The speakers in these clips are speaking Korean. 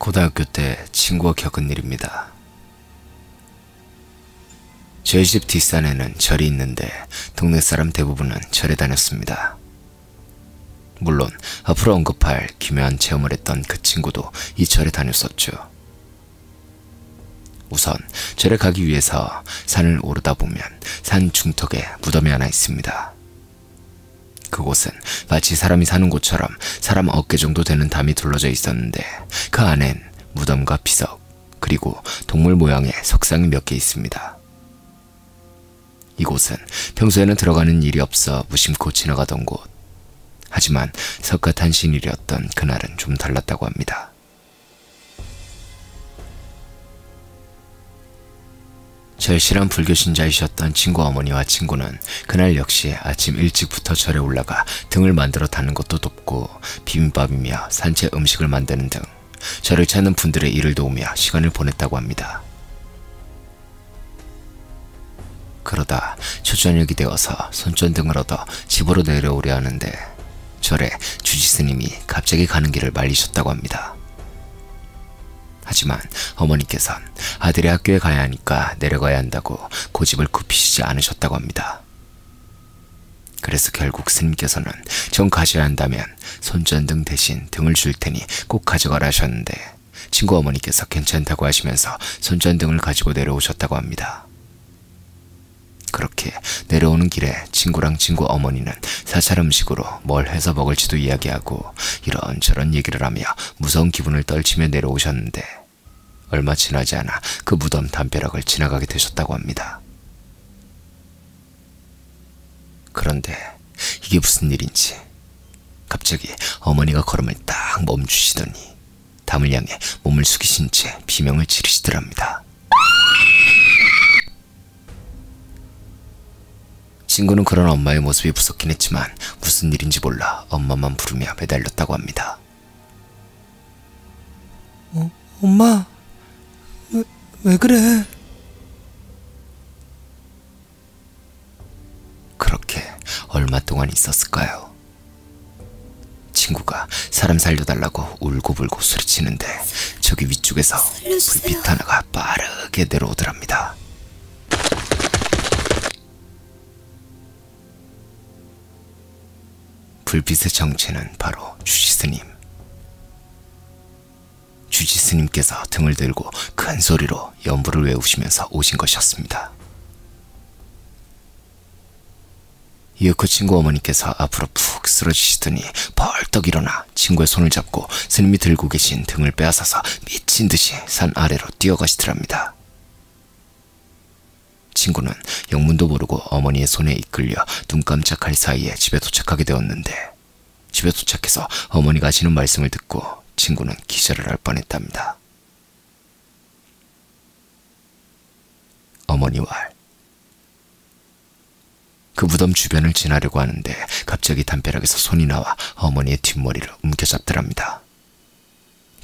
고등학교 때 친구가 겪은 일입니다. 저희 집 뒷산에는 절이 있는데 동네 사람 대부분은 절에 다녔습니다. 물론 앞으로 언급할 기묘한 체험을 했던 그 친구도 이 절에 다녔었죠. 우선 절에 가기 위해서 산을 오르다 보면 산 중턱에 무덤이 하나 있습니다. 그곳은 마치 사람이 사는 곳처럼 사람 어깨 정도 되는 담이 둘러져 있었는데 그 안엔 무덤과 비석 그리고 동물 모양의 석상이 몇 개 있습니다. 이곳은 평소에는 들어가는 일이 없어 무심코 지나가던 곳. 하지만 석가탄신일이었던 그날은 좀 달랐다고 합니다. 절실한 불교 신자이셨던 친구 어머니와 친구는 그날 역시 아침 일찍부터 절에 올라가 등을 만들어 닫는 것도 돕고 비빔밥이며 산채 음식을 만드는 등 절을 찾는 분들의 일을 도우며 시간을 보냈다고 합니다. 그러다 초저녁이 되어서 손전등을 얻어 집으로 내려오려 하는데 절에 주지스님이 갑자기 가는 길을 말리셨다고 합니다. 하지만 어머니께선 아들이 학교에 가야 하니까 내려가야 한다고 고집을 굽히시지 않으셨다고 합니다. 그래서 결국 스님께서는 정 가져야 한다면 손전등 대신 등을 줄 테니 꼭 가져가라 하셨는데 친구 어머니께서 괜찮다고 하시면서 손전등을 가지고 내려오셨다고 합니다. 그렇게 내려오는 길에 친구랑 친구 어머니는 사찰 음식으로 뭘 해서 먹을지도 이야기하고 이런저런 얘기를 하며 무서운 기분을 떨치며 내려오셨는데 얼마 지나지 않아 그 무덤 담벼락을 지나가게 되셨다고 합니다. 그런데 이게 무슨 일인지 갑자기 어머니가 걸음을 딱 멈추시더니 담을 향해 몸을 숙이신 채 비명을 지르시더랍니다. 친구는 그런 엄마의 모습이 무섭긴 했지만 무슨 일인지 몰라 엄마만 부르며 매달렸다고 합니다. 엄마, 왜 그래? 그렇게 얼마 동안 있었을까요? 친구가 사람 살려달라고 울고불고 소리치는데 저기 위쪽에서 불빛 하나가 빠르게 내려오더랍니다. 불빛의 정체는 바로 주지스님. 주지스님께서 등을 들고 큰 소리로 연부를 외우시면서 오신 것이었습니다. 이어 그 친구 어머니께서 앞으로 푹 쓰러지시더니 벌떡 일어나 친구의 손을 잡고 스님이 들고 계신 등을 빼앗아서 미친 듯이 산 아래로 뛰어가시더랍니다. 친구는 영문도 모르고 어머니의 손에 이끌려 눈 깜짝할 사이에 집에 도착하게 되었는데 집에 도착해서 어머니가 하시는 말씀을 듣고 친구는 기절을 할 뻔했답니다. 어머니 왈. 그 무덤 주변을 지나려고 하는데 갑자기 담벼락에서 손이 나와 어머니의 뒷머리를 움켜잡더랍니다.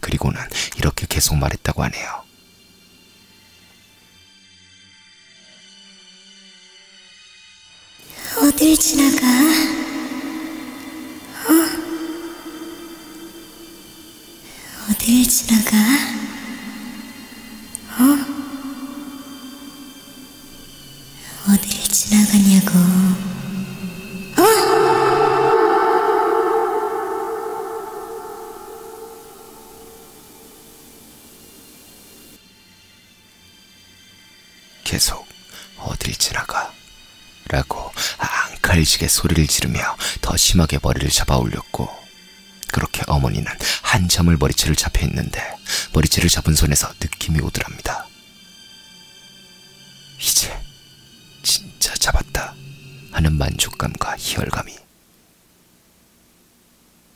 그리고는 이렇게 계속 말했다고 하네요. 어딜 지나가? 어딜 지나가? 어딜 지나가냐고? 계속 어딜 지나가? 라고 앙칼지게 소리를 지르며 더 심하게 머리를 잡아 올렸고 그렇게 어머니는 한참을 머리채를 잡혀 있는데 머리채를 잡은 손에서 느낌이 오더랍니다. 이제 진짜 잡았다 하는 만족감과 희열감이.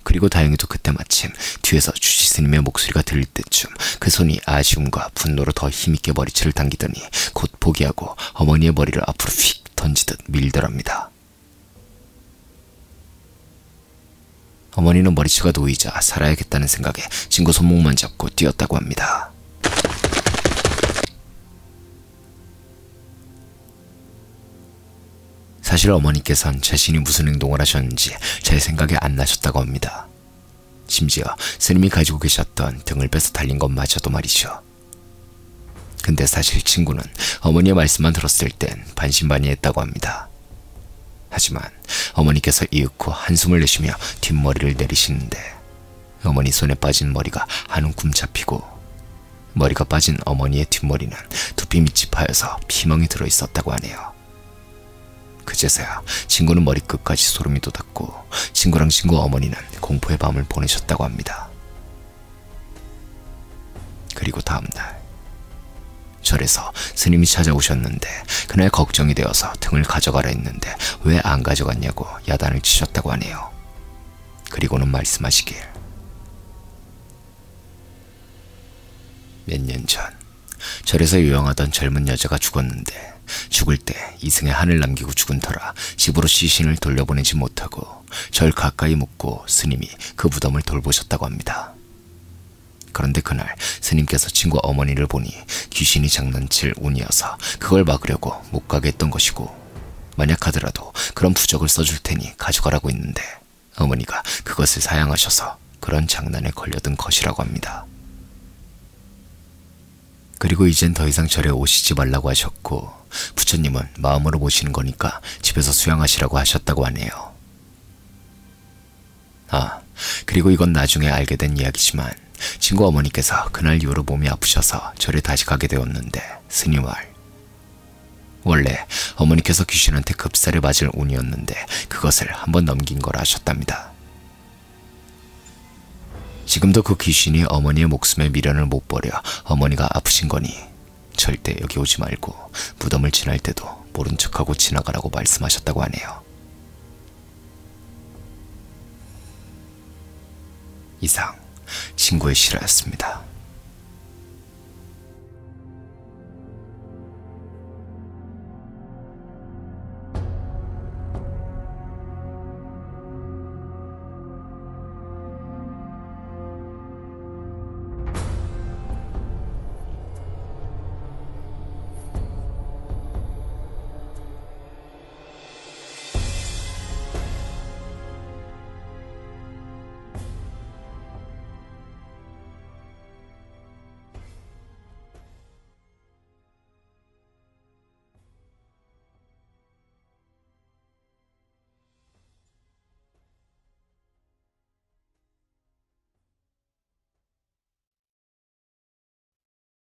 그리고 다행히도 그때 마침 뒤에서 주지스님의 목소리가 들릴 때쯤 그 손이 아쉬움과 분노로 더 힘있게 머리채를 당기더니 곧 포기하고 어머니의 머리를 앞으로 휙 던지듯 밀더랍니다. 어머니는 머리채가 놓이자 살아야겠다는 생각에 친구 손목만 잡고 뛰었다고 합니다. 사실 어머니께선 자신이 무슨 행동을 하셨는지 제 생각이 안 나셨다고 합니다. 심지어 스님이 가지고 계셨던 등을 빼서 달린 것마저도 말이죠. 근데 사실 친구는 어머니의 말씀만 들었을 땐 반신반의했다고 합니다. 하지만 어머니께서 이윽고 한숨을 내쉬며 뒷머리를 내리시는데 어머니 손에 빠진 머리가 한 움큼 잡히고 머리가 빠진 어머니의 뒷머리는 두피 밑이 파여서 피멍이 들어있었다고 하네요. 그제서야 친구는 머리끝까지 소름이 돋았고 친구랑 친구 어머니는 공포의 밤을 보내셨다고 합니다. 그리고 다음날 절에서 스님이 찾아오셨는데 그날 걱정이 되어서 등을 가져가라 했는데 왜 안 가져갔냐고 야단을 치셨다고 하네요. 그리고는 말씀하시길 몇 년 전 절에서 유영하던 젊은 여자가 죽었는데 죽을 때 이승에 한을 남기고 죽은 터라 집으로 시신을 돌려보내지 못하고 절 가까이 묵고 스님이 그 무덤을 돌보셨다고 합니다. 그런데 그날 스님께서 친구 어머니를 보니 귀신이 장난칠 운이어서 그걸 막으려고 못 가게 했던 것이고 만약 하더라도 그런 부적을 써줄 테니 가져가라고 했는데 어머니가 그것을 사양하셔서 그런 장난에 걸려든 것이라고 합니다. 그리고 이젠 더 이상 절에 오시지 말라고 하셨고 부처님은 마음으로 모시는 거니까 집에서 수양하시라고 하셨다고 하네요. 아, 그리고 이건 나중에 알게 된 이야기지만 친구 어머니께서 그날 이후로 몸이 아프셔서 절에 다시 가게 되었는데 스님 말 원래 어머니께서 귀신한테 급살에 맞을 운이었는데 그것을 한번 넘긴 거라 하셨답니다. 지금도 그 귀신이 어머니의 목숨에 미련을 못 버려 어머니가 아프신 거니 절대 여기 오지 말고 무덤을 지날 때도 모른 척하고 지나가라고 말씀하셨다고 하네요. 이상 친구의 실화였습니다.